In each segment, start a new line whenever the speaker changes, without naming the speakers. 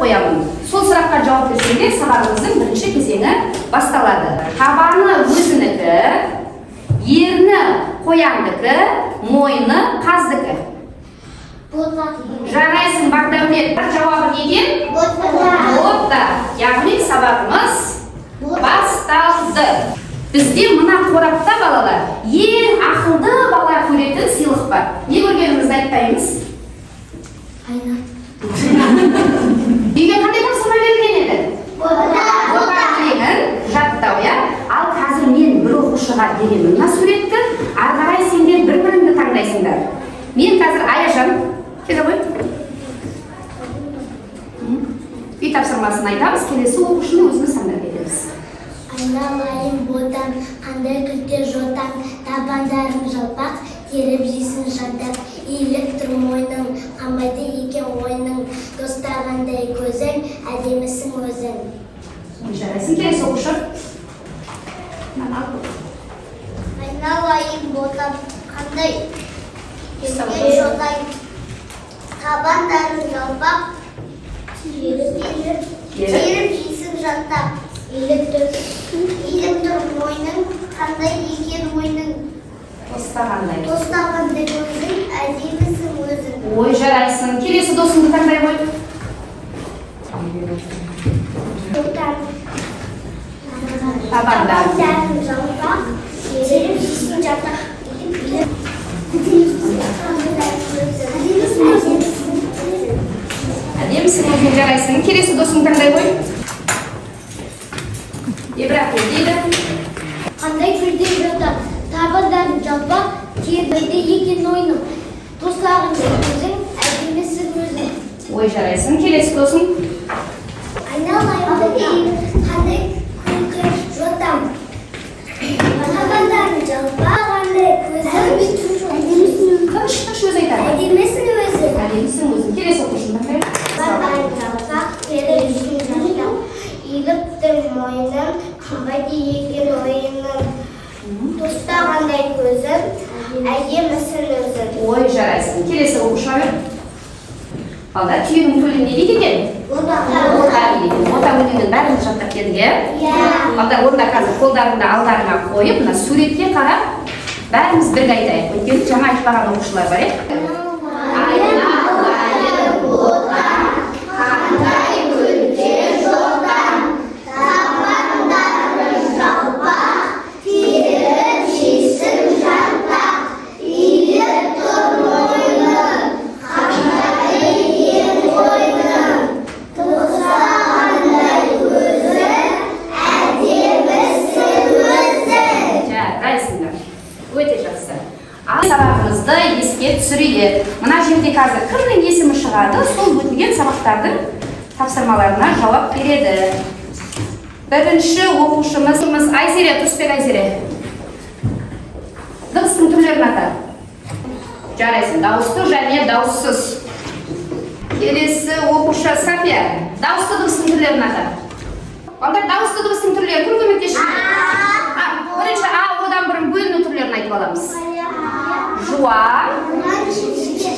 қоямын. Сол сұраққа жауап берсеңдер, сабағымыздың бірінші кезеңі басталады. Табаны өзінікі, ерні қояндікі, мойны қаздікі. Жарайсың, Бақдәулет. Жауабы неге? Бота. Яғни сабағымыз басталды. Бізде мына қорапта балалар ең ақылды бала көретін сыйлық бар. Не көргенімізді айтпаймыз?
Айна.
Үйге қандай тапсырма берілген еді? Бота өлеңін жаттау, я? Ал қазір мен бір оқушыға беремін мына суретті, ары қарай сендер бір-біріңді таңдайсыңдар. Мен қазір Аяжан, келе ғой. Үй тапсырмасын айтамыз, келесі оқушыны өзіміз таңдап береміз.
Айналайын ботам, қандай күлте жотам, табандарың жалпақ, теріп жейсің жантақ, иіліп тұр мойның, қамайды екен ойның, достағандай көзің, әдемісің өзің.
Жарайсың, келесі оқушы.
Айналайын ботам, қандай күлте жотам, табандарың жалпақ, теріп жейсің жантақ, иіліп тұр мойның, қандай екен ойның,
Тостағандай
көзің, әдемісің өзің.
Ой, жарайсың. Келесі досыңды таңдай ғой.
Табандарың жалпақ, теріп жейсің жантақ,
Әдемісің өзің, жарайсың. Келесі досыңды таңдай ғой. Ибрахим дейді.
Қандай күлте жотам, табандарың жалпақ, тербейді екен ойным, достағандай көзің, әдемісің өзің.
Ой, жарайсың. Келесі досың.
Айналайын қандай күлте жотам, табандарың жалпақ, қандай көзің,
Қыш өзі айтады.
әдемісің өзің.
Әдемісің өзің. Келесі оқушыны таңдай.
Табандарың жалпақ, теріп жейсің жантақ, иіліп тұр мойның, қамбайды екен ойының, тостағандай көзің, әдемісің өзің.
Ой, жарайсың. Келесі оқушыға бер. Алда түйенің төлі не дейді екен?
Бота
дейді. Бота өлеңін бәріміз жаттап келдік, иә? Алда онда қазір қолдарыңды алдарыңа қойып, мына суретке қарап, бәріміз бірге айтайық. Өйткені жаңа айтпаған оқушылар бар, иә? Айналайын бота, қандай күлте жотам, табандарың жалпақ, теріп жейсің жантақ, иіліп тұр мойның, қандай екен ойның, тостағандай көзің, әдемісің өзің. Жарайсыңдар. Өте жақсы. Ал сабағымызды еске түсірейік. Мына жерде қазір кімнің есімі шығады, сол өтілген сабақтардың тапсырмаларына жауап береді. Бірінші оқушымыз Айзере, Тұрысбек Айзере. Дыбыстың түрлерін ата. Жарайсың, дауысты және дауыссыз. Келесі оқушы Сафия. Дауысты дыбыстың түрлерін ата. Онда дауысты дыбыстың түрлері кім көмектесші? Бірінші А, одан бұрын бөліну түрлерін айтып аламыз.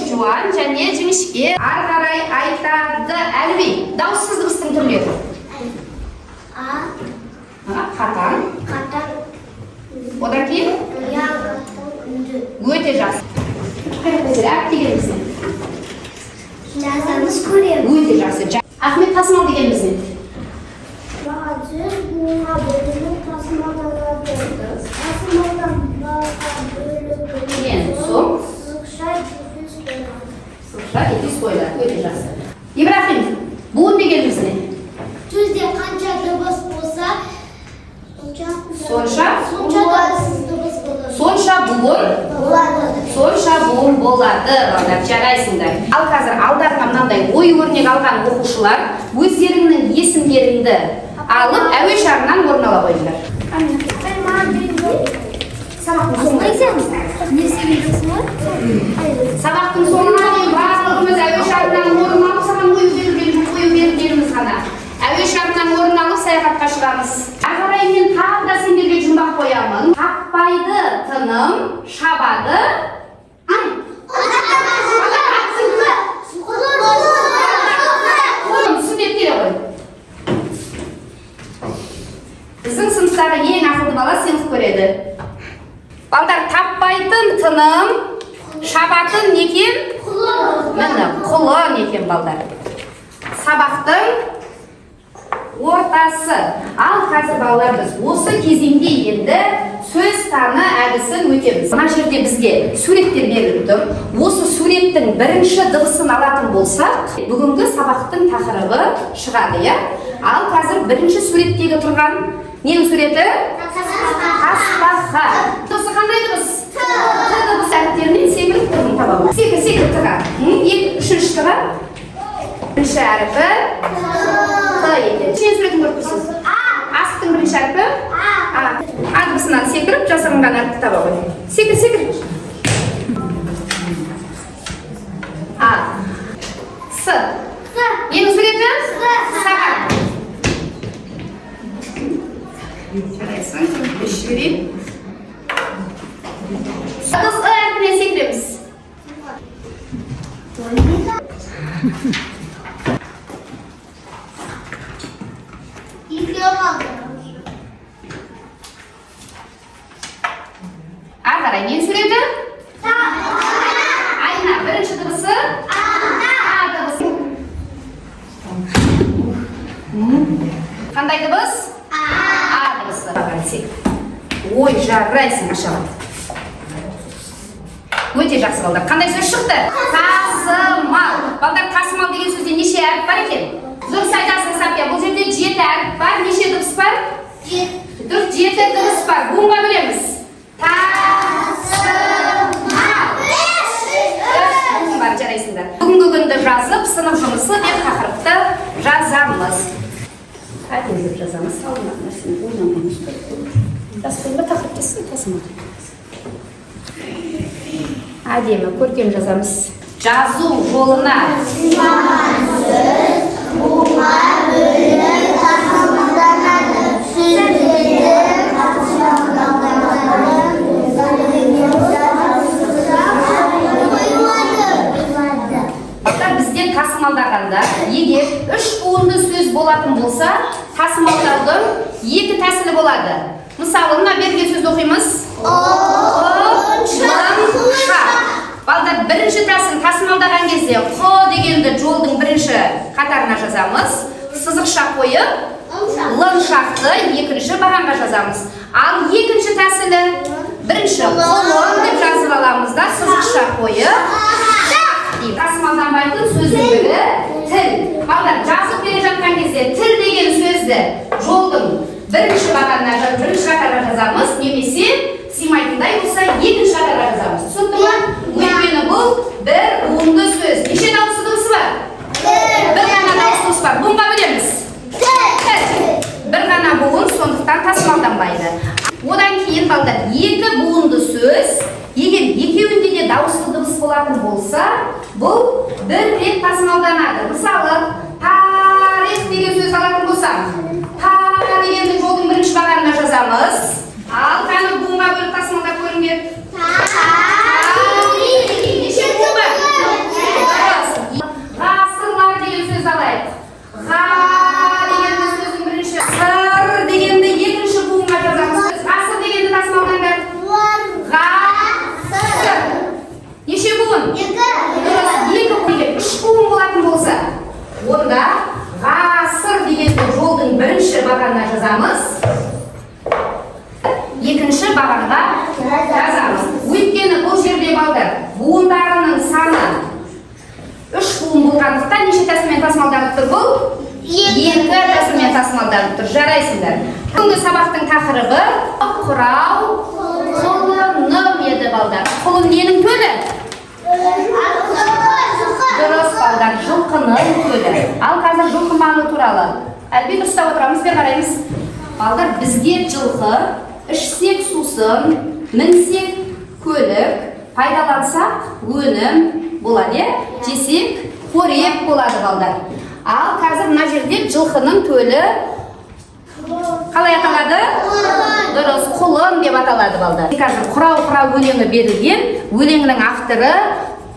Жуан және жіңішке. Ары қарай айтады әлби. Дауыссыз дыбыстың түрлері. Қатаң. Одан кейін? Өте жақсы. Әп дегеніміз не?
Жазамыз көреміз.
Өте жақсы. Ахмет тасымал дегеніміз не?
Жүз буынға бөлініп тасымалданады. Тасымалдан баға бөлініп сызықша дефис қойылады.
Сызықша дефис қойылады. Өте жақсы. Ибрахим, буын дегеніміз не?
Сөзде қанша дыбыс болса,
сонша
дыбыссыз дыбыс болады.
Сонша буын болады. Жарайсыңдар. Ал қазір алдарыңа мынандай ой өрнек алған оқушылар өздеріңнің есімдеріңді алып әуе шарынан орын ала қойыңдар. Сабақтың соңына дейін барлығымыз әуе шарынан орын алып, саған ой берілгеніміз ғана. Әуе шарынан орын алып саяхатқа шығамыз. Ары қарай мен тағы да сендерге жұмбақ қоямын. Қақпайды тыным, шабады. Түсінбепті сыныптағы ең ақылды бала сыйлық көреді. Балдар, таппайтын тыным, шабатын некен? Міне, құлын екен балдар. Сабақтың ортасы. Ал қазір балалар біз осы кезеңде енді сөз таны әдісін өтеміз. Мына жерде бізге суреттер беріліп тұр. Осы суреттің бірінші дыбысын алатын болсақ, бүгінгі сабақтың тақырыбы шығады, иә? Ал қазір бірінші суреттегі тұрған ненің суреті? Тасбақа. Дыбысы қандай дыбыс? Т дыбыс әріптерінен секіліп тұрмын табамын. Секіліп тұрған. Үшінші тұрған? Бірінші әріпі Т екен. Сен суретін көріп тұрсыз? Астың бірінші әріпі А. А дыбысынан секіріп, жасырынған әріпті таба ғой. Секір. А. С. Ненің суреті? Сағат. Жарайсың, көшіп жіберейін. Дыбыс Ы әрпіне секіреміз. Қарай, не суреті? Айна, бірінші дыбысы? А дыбысы. Қандай дыбыс? А дыбысы. Ой, жарайсың ашаған. Өте жақсы балдар. Қандай сөз шықты? Тасымал. Балдар, тасымал деген сөзде неше әріп бар екен? Дұрыс айтасың, Сапия. Бұл жерде 7 әріп бар. Неше дыбыс бар? 7 дыбыс бар. Буынға бөлеміз. Жарайсыңдар. Бүгінгі күнді жазып, сынып жұмысы деп тақырыпты жазамыз. Әдемі жазамыз. Салынған нәрсені ойнамаймыз. Жазғанда тақырып жасын тасымал. Әдемі, көркем жазамыз. Жазу жолына бума бөліп тасымалданады. Сөздерді бізден тасымалдағанда, егер 3 буынды сөз болатын болса, тасымалдаудың 2 тәсілі болады. Мысалы, мына берген сөзді оқимыз. Балдар, бірінші тәсіл тасымалдаған кезде қо дегенді жолдың бірінші қатарына жазамыз. Сызықша қойып, лыншақты екінші бағанға жазамыз. Ал екінші тәсілі бірінші қолын деп жазып аламыз да, сызықша қойып, тасымалданбайтын сөздің бірі тіл. Балдар, жазып келе жатқан кезде тіл деген сөзді жолдың бірінші қатарына жазамыз, немесе сыймайтындай болса екінші қатарға жазамыз. Түсінікті ма? Өйткені бұл бір буынды сөз. Неше дауысты дыбысы бар? Бір ғана дауысты дыбыс бар. Буынға бөлеміз. Бір ғана буын, сондықтан тасымалданбайды. Одан кейін балдар, 2 буынды сөз, егер екеуінде де дауысты дыбыс болатын болса, бұл бір рет тасымалданады. Мысалы, тарих деген сөз алатын болсам, та дегенді жолдың бірінші бағанына жазамыз. Ал қаны буынға бөліп тасымалдап көріңдер. Неше буын бар? Ғасырлар деген сөз алайық. Ға дегенді сөздің бірінші, сыр дегенді екінші буынға жазамыз. Ғасыр дегенді тасымалдандар. Ғасыр. Неше буын? 2 буын. 3 буын болатын болса, онда ғасыр дегенді жолдың бірінші бағанына жазамыз. Екінші бағанға жазамыз. Өйткені бұл жерде балдар, буындарының саны 3 буын болғандықтан неше тәсілмен тасымалданып тұр бұл? 2 тәсілмен тасымалданып тұр. Жарайсыңдар. Бүгінгі сабақтың тақырыбы құрау құлыным еді балдар. Құлын ненің төлі? Дұрыс балдар, жылқының төлі. Ал қазір жылқы малы туралы әлбет ұстап отырамыз, бер қараймыз. Балдар, бізге жылқы ішсек сусын, мінсек көлік, пайдалансақ өнім болады, жесек қорек болады балдар. Ал қазір мына жерде жылқының төлі қалай аталады? Дұрыс, құлын деп аталады балдар. Қазір құрау өлеңі берілген. Өлеңнің авторы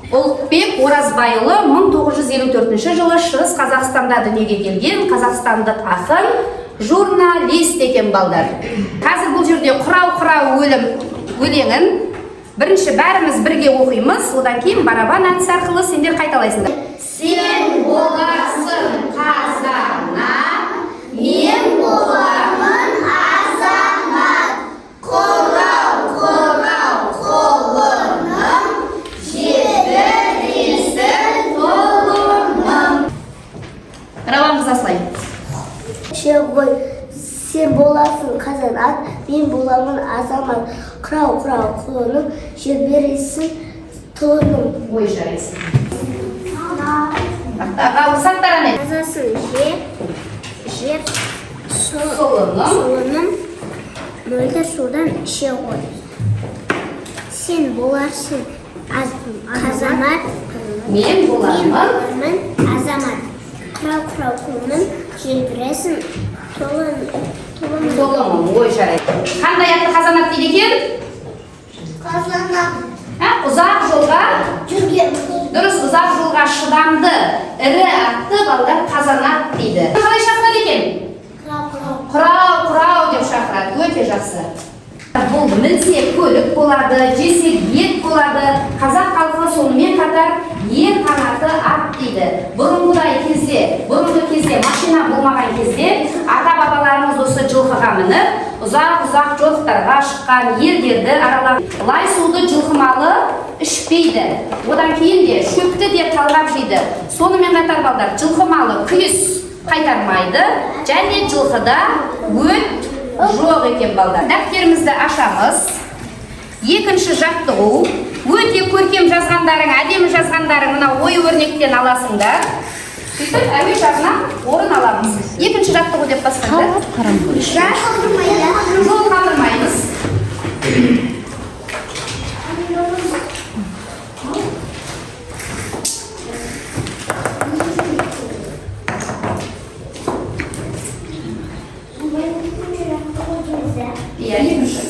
Ұлықбек Оразбайұлы 1954 жылы Шығыс Қазақстанда дүниеге келген қазақстандық ақын, Журналист екен балдар. Қазір бұл жерде құрау өлеңін бірінші бәріміз бірге оқимыз, одан кейін барабан әдісі арқылы сендер қайталайсыңдар. Сен боларсың қазанат, мен боламын азамат. Құрау қолыным, жебіресін толымым. Рауамыз асылай.
Ғой, сен боласың қазанат, мен боламын азамат. Құрау қолыным, жібересің толымым.
Ой, жарайсың. Саттаран ет.
Азасын жеп,
Солыным.
мөлдір судан іше ғой. Сен боларсың азамат,
Мен боламын
азамат. Құрау қолыным, жібересің толымым.
Ой, жарайды. Қандай атты қазанат дейді екен?
Қазанат.
Ұзақ жолға
Жүрген.
дұрыс, ұзақ жолға шыдамды, ірі атты балдар қазанат дейді. Қалай шақырады екен? Құрау деп шақырады. Өте жақсы. Бұл мінсе көлік болады, жесе ет болады. Қазақ халқы сонымен қатар ер қанаты ат дейді. Бұрынғы кезде машина болмаған кезде ата-бабаларымыз осы жылқыға мініп, ұзақ жолықтарға шыққан, елдерді аралап, лай суды жылқымалы ішпейді. Одан кейін де шөпті де талғап жейді. Сонымен қатар балдар, жылқымалы күйіс қайтармайды, және жылқыда өт жоқ екен балдар. Дәптерімізді ашамыз. Екінші жаттығу. Өте көркем жазғандарың, әдемі жазғандарың мына ой өрнектен аласыңдар. Сөйтіп әуе жағынан орын аламыз. Екінші жаттығу деп бастайды. Жол қалдырмаймыз. Iya, екінші.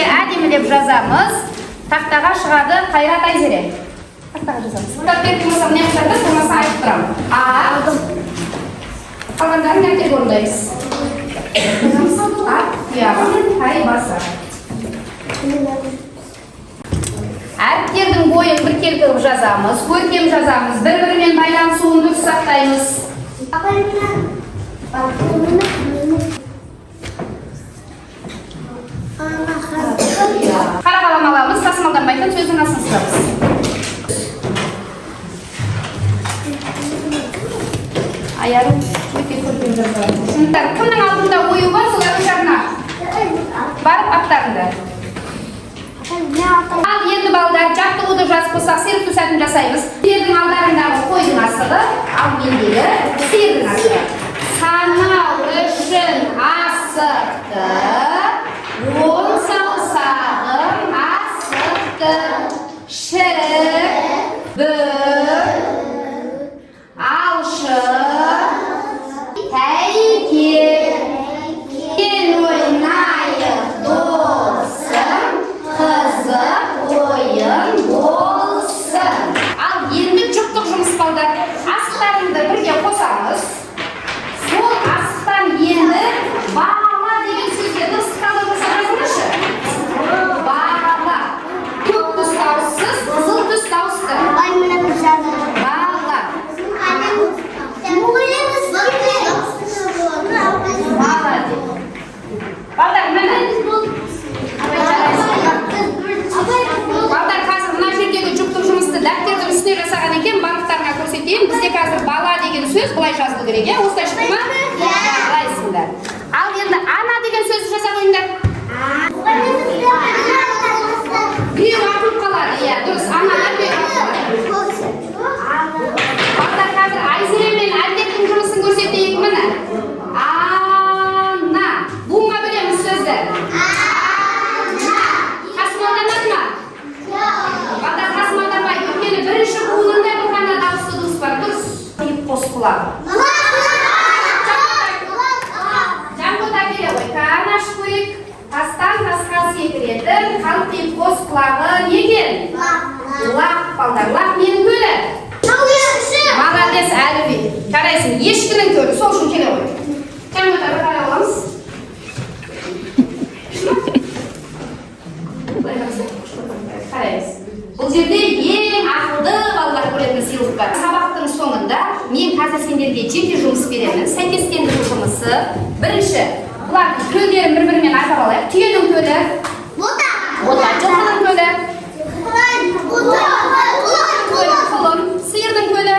Әдемі деп жазамыз. Тақтаға шығады Қайрат Айзере. Тақтаға жазамыз. Тақтаға болсам не қылады, болмаса айтып тұрамын. Қалғандарын әркелік орындаймыз. Ат, тұяғы, тай басы. Әріптердің бойын біркелкі қылып жазамыз, көркем жазамыз, бір-бірімен байланысуын дұрыс сақтаймыз. Қара қалам аламыз, тасымалданбайтын сөздің астын сызамыз. Аяру өте көркем жазамыз. Кімнің алдында ойы бар, сол әуе жағына барып аттарында. Ал енді балдар, жаттығуды жазып болсақ, серікту сәтін жасаймыз. Сиырдың алдарындағы қойдың асығы, ал мендегі сиырдың асығы. Санау үшін асықты, он саусағым асықты. Бір, алшы, тәйке, ел ойнайық досым, қызық ойын болсын. Ал енді жұптық жұмыс балдар. Асықтарыңды бірге қосамыз. Сол асықтан енді бала деген сөзге дұрысталып жасаңыздаршы. Бала. Көк түс дауыссыз, қызыл түс дауысты. Бала. Балдар, міне. Балдар, қазір мына жердегі жұптық жұмысты дәптердің үстіне жасаған екен, барлықтарына көрсетейін. Бізде қазір бала деген сөз былай жазылу керек, осылай шықты ма? Жазылайсыңдар. Ал енді ана деген сөзді жаза қойыңдар. Біреу артылып қалады, дұрыс, ана біреу артылып қалады. Балдар, қазір Айзере мен Әлдектің жұмысын көрсетейік міне. Ана. Буынға бөлеміз сөзді. Тасымалданады ма? Балдар, тасымалданбайды. Өйткені бірінші буынында бір ғана дауысты дыбыс бар. Дұрыс. Қос құлақ. Жанбота келе ғой. Кән ашып көрейік. Тастан тасқа секіретін, қалпен қос құлағы неген? Лақ, балдар. Лақ менің көлі? Молодец, әлі. Қарайсың, ешкінің көлі. Сол үшін келе ғой. Кәмітары қарай оламыз. Қарайыз. Бұл жерде ең ақылды балалар көретін сыйлық бар. Сабақтың соңында мен қазір сендерге жеке жұмыс беремін. Сәйкестендіру жұмысы. Бірінші, бұлардың көлдерін бір-бірімен айтып алайық. Түйенің көлі. Бота. Жылқының көлі. Құлын. Сиырдың көлі.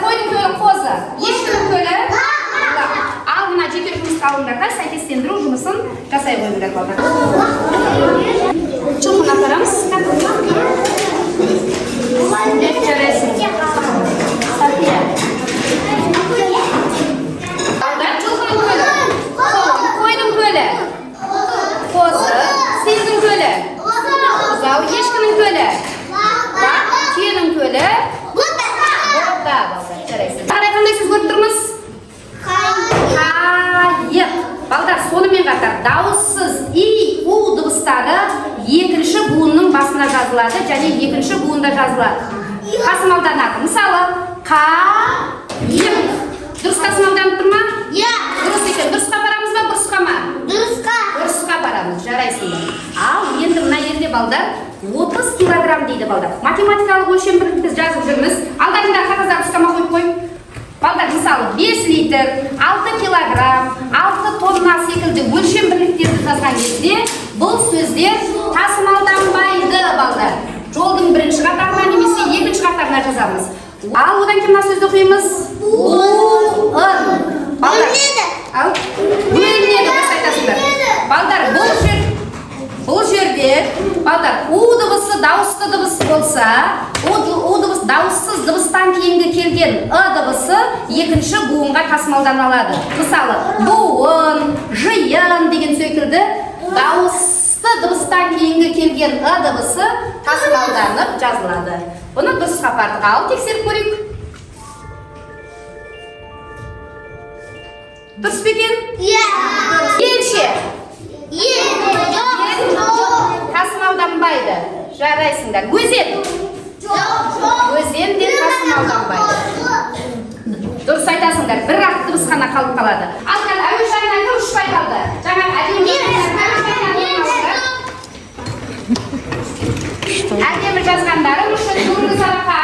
Қойдың көлі қозы. Ешкінің көлі. Ал мына жеке жұмысқа алыңдарда сәйкестендіру жұмысын жасай қойыңдар балдар. Жылқыны апарамыз. Жарайсың. Сафия. Балдар, жылқының көлі. Қойдың көлі. Қозы. Сиырдың көлі. Бұзау. Ешкінің көлі. Түйенің көлі. Бота, балдар. Жарайсың. Қарай қандай сөз көріп тұрмыз? Қайық. Балдар, сонымен қатар дауыссыз и, у дыбыстары екінші буынның басына жазылады және екінші буында жазылады. Тасымалданады. Мысалы, қайық. Дұрыс тасымалданып тұр ма? Дұрыс екен. Дұрысқа барамыз ба, бұрысқа ма? Дұрысқа барамыз. Жарайсыңдар. Ал енді мына жерде балдар 30 килограмм дейді балдар. Математикалық өлшем бірлігін біз жазып жүрміз. Алдарында қағаздар ұстама қойып қой. Балдар, мысалы 5 литр, 6 килограмм, 6 тонна секілді өлшем бірліктерді жазған кезде бұл сөздер тасымалданбайды балдар. Жолдың бірінші қатарына немесе екінші қатарына жазамыз. Ал одан кейін мына сөзді оқимыз. Буын. Балдар. Ал бөлінеді, дұрыс айтасыңдар. Балдар, бұл жерде балдар у дыбысы дауысты дыбыс болса, у дыбыс дауыссыз дыбыстан кейінгі келген дыбысы екінші буынға тасымалданады. Мысалы, буын, жиын деген секілді дауысты дыбыстан кейінгі келген дыбысы тасымалданып жазылады. Бұны дұрысқа апардық. Ал тексеріп көрейік. Дұрыс па екен? Елше. Тасымалданбайды. Жарайсыңдар. Өзен. Өзен де тасымалданбайды. Дұрыс айтасыңдар. Бір ақ дыбыс қана қалып қалады. Ал қазір әуежайынан кім ұшпай қалды? Жаңа әдемі жазғандарым үшін бүгінгі сабаққа